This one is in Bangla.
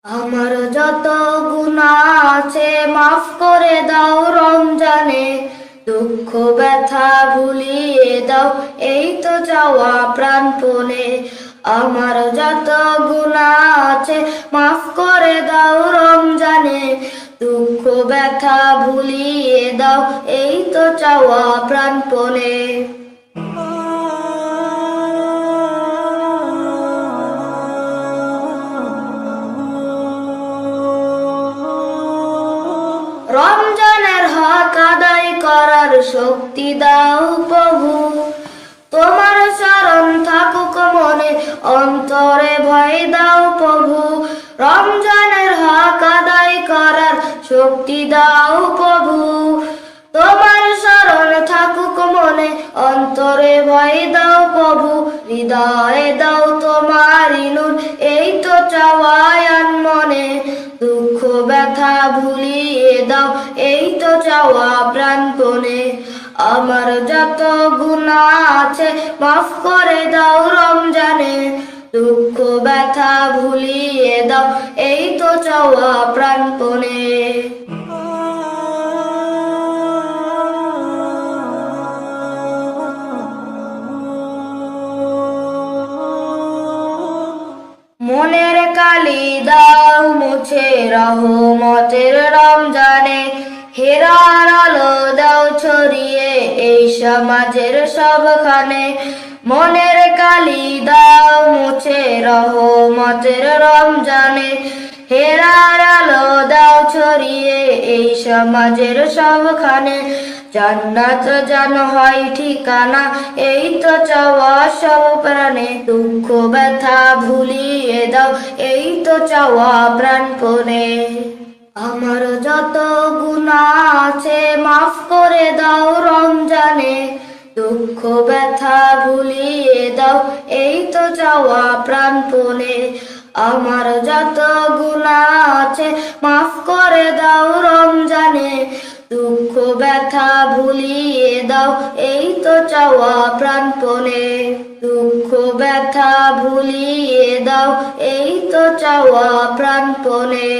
আমার যত গুনাহ আছে মাফ করে দাও রমজানে, দুঃখ ব্যথা ভুলিয়ে দাও এই তো চাওয়া প্রাণপণে। আমার যত গুনাহ আছে মাফ করে দাও রমজানে, দুঃখ ব্যথা ভুলিয়ে দাও এই তো চাওয়া প্রাণপণে। রমজানের হক আদায় করার শক্তি দাও প্রভু, তোমার শরণ থাকুক মনে অন্তরে ভয় দাও প্রভু। রমজানের হক আদায় করার শক্তি দাও প্রভু, তোমার শরণ থাকুক মনে অন্তরে ভয় দাও প্রভু। হৃদয়ে দাও তোমারি নূর এই তো চাওয়ায়ান মনে, দুঃখ ব্যথা ভুলিয়ে দাও এই তো চাওয়া প্রাণপণে। আমার যত গুনাহ আছে মাফ করে দাও রমজানে, দুঃখ ব্যথা ভুলিয়ে দাও এই তো চাওয়া প্রাণপণে। মনের কালি দাও মুছে রহমতের রমজানে, হেরার আলো দাও ছড়িয়ে এই সমাজের সবখানে। মনের কালি দাও মুছে রহমতের রমজানে, হেরার আলো দাও ছড়িয়ে এই সমাজের সবখানে। জান্নাত যেন হয় ঠিকানা এই তো চাওয়া সব প্রাণে, দুঃখ ব্যথা ভুলিয়ে দাও এই তো চাওয়া প্রাণপণে। আমার যত গুনাহ আছে মাফ করে দাও রমজানে, দুঃখ ব্যথা ভুলিয়ে দাও এই তো চাওয়া প্রাণপণে। আমার যত গুনাহ আছে মাফ করে দাও রমজানে, দুঃখ ব্যথা ভুলিয়ে দাও এই তো চাওয়া প্রাণপণে। দুঃখ ব্যথা ভুলিয়ে দাও এই তো চাওয়া প্রাণপণে।